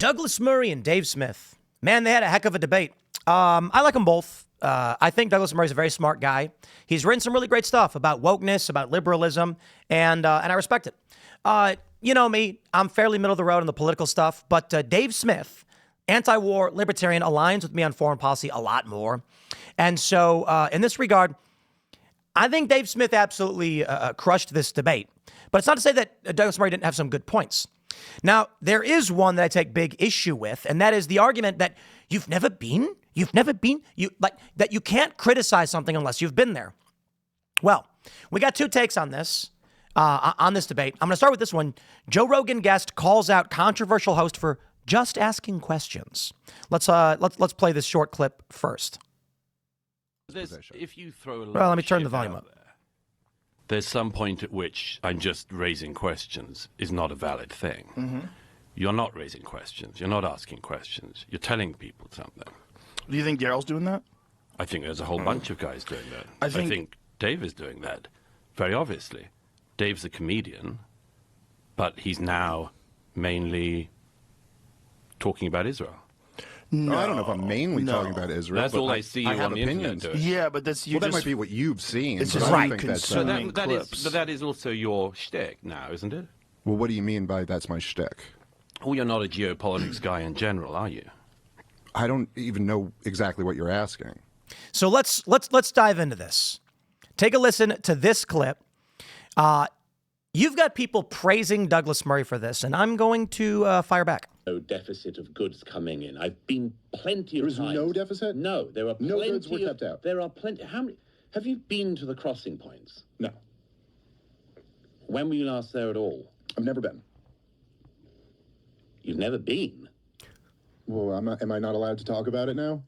Douglas Murray and Dave Smith. Man, they had a heck of a debate. I like them both. I think Douglas Murray's a very smart guy. He's written some really great stuff about wokeness, about liberalism, and I respect it. You know me, I'm fairly middle of the road on the political stuff, but Dave Smith, anti-war libertarian, aligns with me on foreign policy a lot more. And so in this regard, I think Dave Smith absolutely crushed this debate. But it's not to say that Douglas Murray didn't have some good points. Now, there is one that I take big issue with, and that is the argument that that you can't criticize something unless you've been there. Well, we got two takes on this debate. I'm going to start with this one. Joe Rogan guest calls out controversial host for just asking questions. Let's play this short clip first. If you throw a Well, let me turn the volume up. There's some point at which I'm just raising questions is not a valid thing. Mm-hmm. You're not raising questions. You're not asking questions. You're telling people something. Do you think Daryl's doing that? I think there's a whole bunch of guys doing that. I think Dave is doing that, very obviously. Dave's a comedian, but he's now mainly talking about Israel. No, I don't know if I'm mainly talking about Israel. That's all I see you on the internet doing. Yeah, but that's that might be what you've seen. It's but just I don't think that's but that is also your shtick now, isn't it? Well, what do you mean by that's my shtick? Well, you're not a geopolitics guy in general, are you? I don't even know exactly what you're asking. So let's dive into this. Take a listen to this clip. You've got people praising Douglas Murray for this, and I'm going to fire back. No deficit of goods coming in. I've been plenty of times. There's no deficit? No, there are plenty. No goods were kept out. There are plenty. How many? Have you been to the crossing points? No. When were you last there at all? I've never been. You've never been? Well, am I not allowed to talk about it now?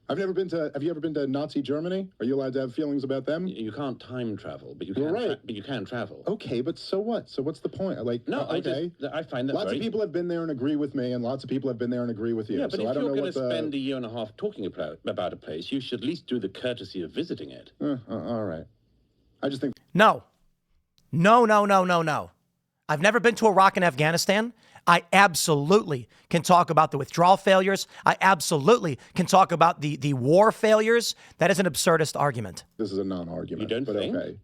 I've never been to. Have you ever been to Nazi Germany? Are you allowed to have feelings about them? You can't time travel, but you can. Right. But you can travel. Okay, but so what? So what's the point? I find that lots of people have been there and agree with me, and lots of people have been there and agree with you. Yeah, but so if you're going to spend a year and a half talking about a place, you should at least do the courtesy of visiting it. All right. I just think. No. I've never been to Iraq and Afghanistan. I absolutely can talk about the withdrawal failures. I absolutely can talk about the war failures. That is an absurdist argument. This is a non-argument. You don't think? Okay.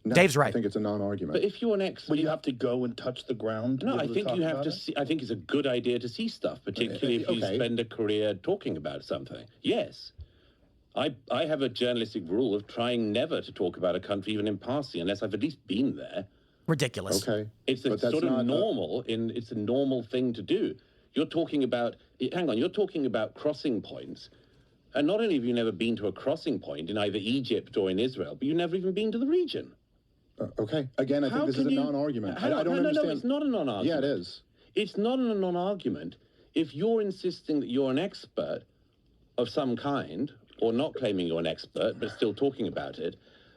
No, Dave's right. I think it's a non-argument. But if you're an expert... Well, you have to go and touch the ground? No, I think you have to see... I think it's a good idea to see stuff, particularly if you spend a career talking about something. Yes. I have a journalistic rule of trying never to talk about a country, even in passing, unless I've at least been there. Ridiculous. Okay. It's a sort of normal, it's a normal thing to do. You're talking about... you're talking about crossing points. And not only have you never been to a crossing point in either Egypt or in Israel, but you've never even been to the region. Okay. Again, I think this is a non-argument. I don't understand. No, it's not a non-argument. Yeah, it is. It's not a non-argument if you're insisting that you're an expert of some kind, or not claiming you're an expert, but still talking about it,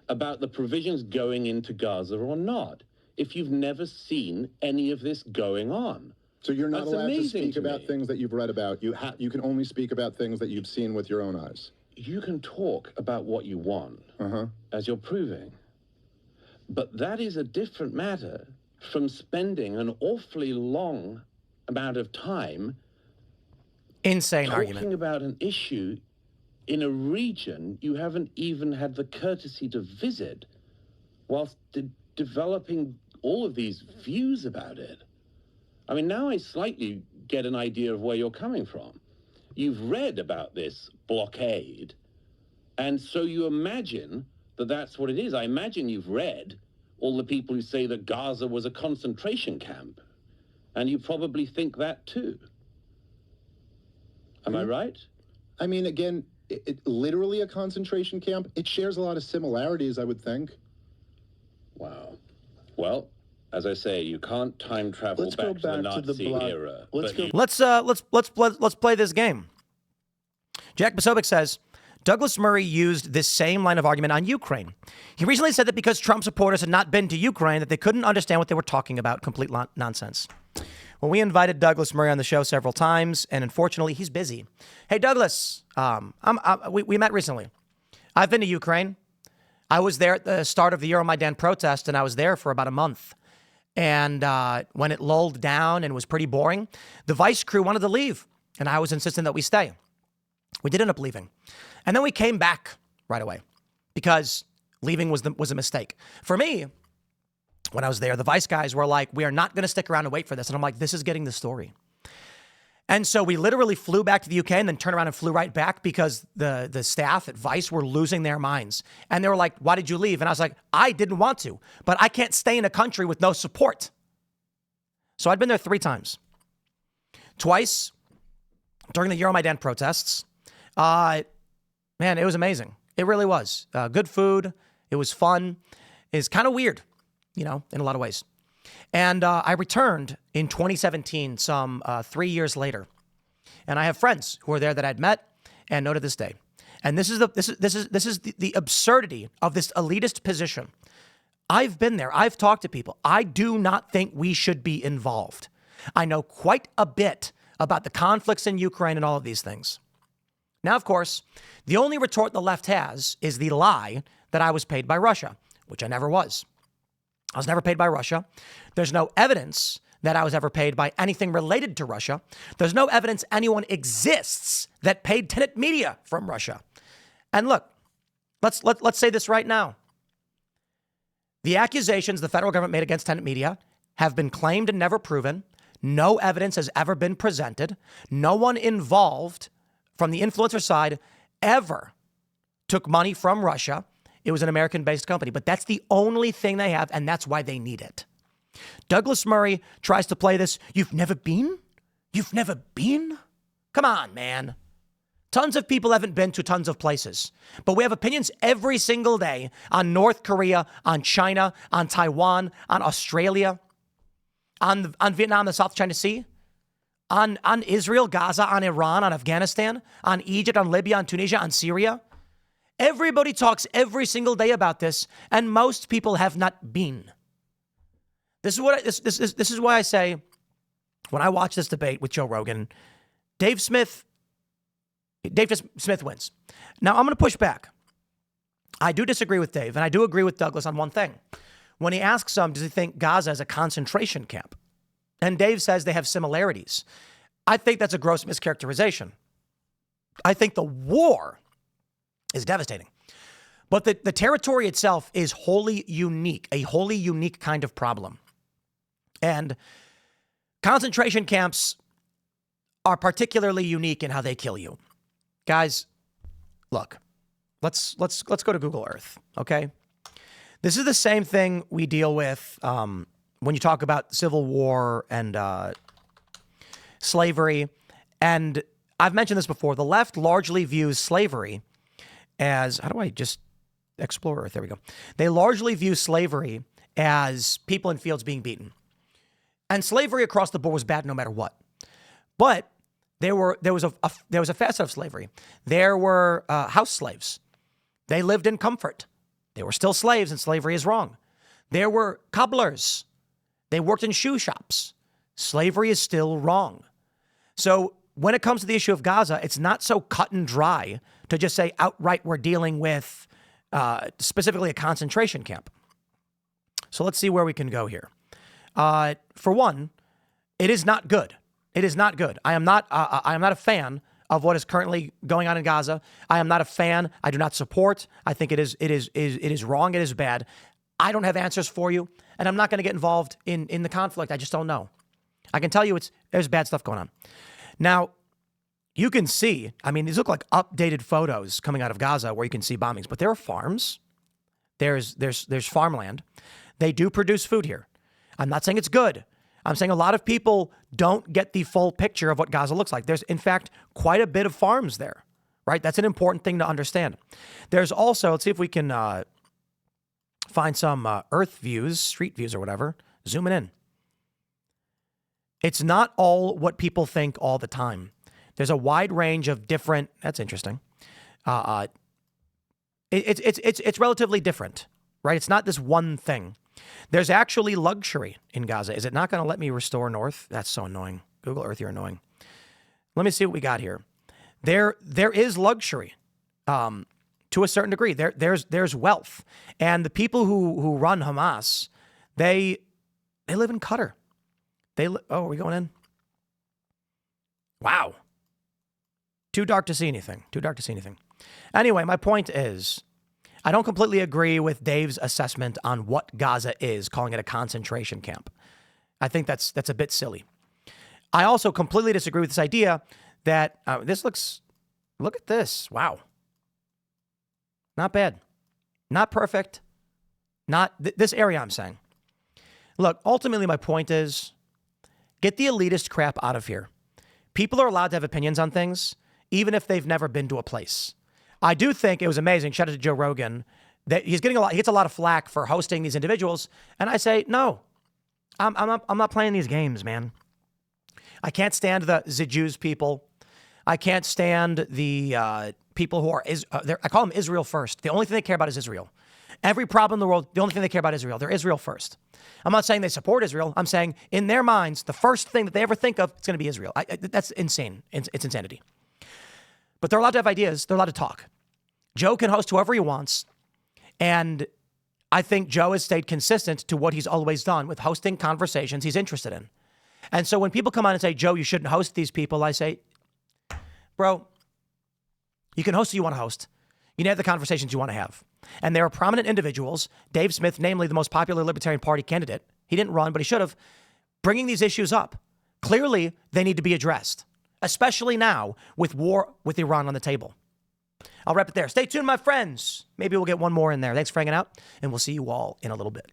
about the provisions going into Gaza or not, if you've never seen any of this going on. So you're not allowed to speak about things that you've read about. You can only speak about things that you've seen with your own eyes. You can talk about what you want, as you're proving. But that is a different matter from spending an awfully long amount of time Insane talking argument. about an issue in a region you haven't even had the courtesy to visit, whilst developing all of these views about it. I mean, now I slightly get an idea of where you're coming from. You've read about this blockade, and so you imagine that that's what it is. I imagine you've read all the people who say that Gaza was a concentration camp, and you probably think that too. Am I right? I mean, again, literally a concentration camp. It shares a lot of similarities, I would think. Wow. Well, as I say, you can't time travel back to the Nazi era. Let's play this game. Jack Posobiec says, Douglas Murray used this same line of argument on Ukraine. He recently said that because Trump supporters had not been to Ukraine, that they couldn't understand what they were talking about. Complete nonsense. Well, we invited Douglas Murray on the show several times, and unfortunately, he's busy. Hey, Douglas, we met recently. I've been to Ukraine. I was there at the start of the Euromaidan protest, and I was there for about a month. And when it lulled down and was pretty boring, the Vice crew wanted to leave. And I was insistent that we stay. We did end up leaving. And then we came back right away because leaving was a mistake. For me, when I was there, the Vice guys were like, we are not going to stick around and wait for this. And I'm like, this is getting the story. And so we literally flew back to the UK and then turned around and flew right back because the staff at Vice were losing their minds. And they were like, why did you leave? And I was like, I didn't want to, but I can't stay in a country with no support. So I'd been there 3 times. Twice during the Euromaidan protests. Man, it was amazing. It really was. Good food. It was fun. It's kind of weird, in a lot of ways. And I returned in 2017, some 3 years later. And I have friends who are there that I'd met and know to this day. And this is the absurdity of this elitist position. I've been there. I've talked to people. I do not think we should be involved. I know quite a bit about the conflicts in Ukraine and all of these things. Now, of course, the only retort the left has is the lie that I was paid by Russia, which I never was. I was never paid by Russia. There's no evidence that I was ever paid by anything related to Russia. There's no evidence anyone exists that paid Tenet Media from Russia. And look, let's say this right now. The accusations the federal government made against Tenet Media have been claimed and never proven. No evidence has ever been presented. No one involved from the influencer side ever took money from Russia. It was an American-based company, but that's the only thing they have, and that's why they need it. Douglas Murray tries to play this, you've never been? You've never been? Come on, man. Tons of people haven't been to tons of places, but we have opinions every single day on North Korea, on China, on Taiwan, on Australia, on Vietnam, the South China Sea, on Israel, Gaza, on Iran, on Afghanistan, on Egypt, on Libya, on Tunisia, on Syria. Everybody talks every single day about this, and most people have not been. This is why I say, when I watch this debate with Joe Rogan, Dave Smith wins. Now, I'm going to push back. I do disagree with Dave, and I do agree with Douglas on one thing. When he asks does he think Gaza is a concentration camp? And Dave says they have similarities. I think that's a gross mischaracterization. I think the war is devastating. But the territory itself is wholly unique, a wholly unique kind of problem. And concentration camps are particularly unique in how they kill you. Guys, look, let's go to Google Earth, okay? This is the same thing we deal with when you talk about civil war and slavery. And I've mentioned this before. The left largely views slavery as, how do I just explore Earth? There we go. They largely view slavery as people in fields being beaten. And slavery across the board was bad no matter what. But there was a facet of slavery. There were house slaves. They lived in comfort. They were still slaves, and slavery is wrong. There were cobblers. They worked in shoe shops. Slavery is still wrong. So when it comes to the issue of Gaza, it's not so cut and dry to just say outright we're dealing with specifically a concentration camp. So let's see where we can go here. For one, it is not good. It is not good. I am not a fan of what is currently going on in Gaza. I am not a fan. I do not support. I think it is wrong. It is bad. I don't have answers for you, and I'm not going to get involved in the conflict. I just don't know. I can tell you there's bad stuff going on. Now, you can see, these look like updated photos coming out of Gaza where you can see bombings, but there are farms. There's farmland. They do produce food here. I'm not saying it's good. I'm saying a lot of people don't get the full picture of what Gaza looks like. There's, in fact, quite a bit of farms there, right? That's an important thing to understand. There's also, let's see if we can find some Earth views, street views or whatever, zooming in. It's not all what people think all the time. There's a wide range of different, that's interesting. It's relatively different, right? It's not this one thing. There's actually luxury in Gaza. Is it not going to let me restore north? That's so annoying. Google Earth, you're annoying. Let me see what we got here. There is luxury to a certain degree. There's wealth. And the people who run Hamas, they They live in Qatar. Oh, are we going in? Wow. Too dark to see anything. Too dark to see anything. Anyway, my point is, I don't completely agree with Dave's assessment on what Gaza is, calling it a concentration camp. I think that's a bit silly. I also completely disagree with this idea that look at this. Wow. Not bad. Not perfect. Not this area, I'm saying. Look, ultimately, my point is, get the elitist crap out of here. People are allowed to have opinions on things, even if they've never been to a place. I do think it was amazing. Shout out to Joe Rogan that he gets a lot of flack for hosting these individuals. And I say, no, I'm not playing these games, man. I can't stand the Jews people. I can't stand the people who are, I call them Israel first. The only thing they care about is Israel. Every problem in the world, the only thing they care about is Israel. They're Israel first. I'm not saying they support Israel. I'm saying in their minds, the first thing that they ever think of is going to be Israel. That's insane. It's insanity. But they're allowed to have ideas. They're allowed to talk. Joe can host whoever he wants. And I think Joe has stayed consistent to what he's always done with hosting conversations he's interested in. And so when people come on and say, Joe, you shouldn't host these people, I say, bro, you can host who you want to host. You can have the conversations you want to have. And there are prominent individuals, Dave Smith, namely the most popular Libertarian Party candidate. He didn't run, but he should have, bringing these issues up. Clearly, they need to be addressed, especially now with war with Iran on the table. I'll wrap it there. Stay tuned, my friends. Maybe we'll get one more in there. Thanks for hanging out, and we'll see you all in a little bit.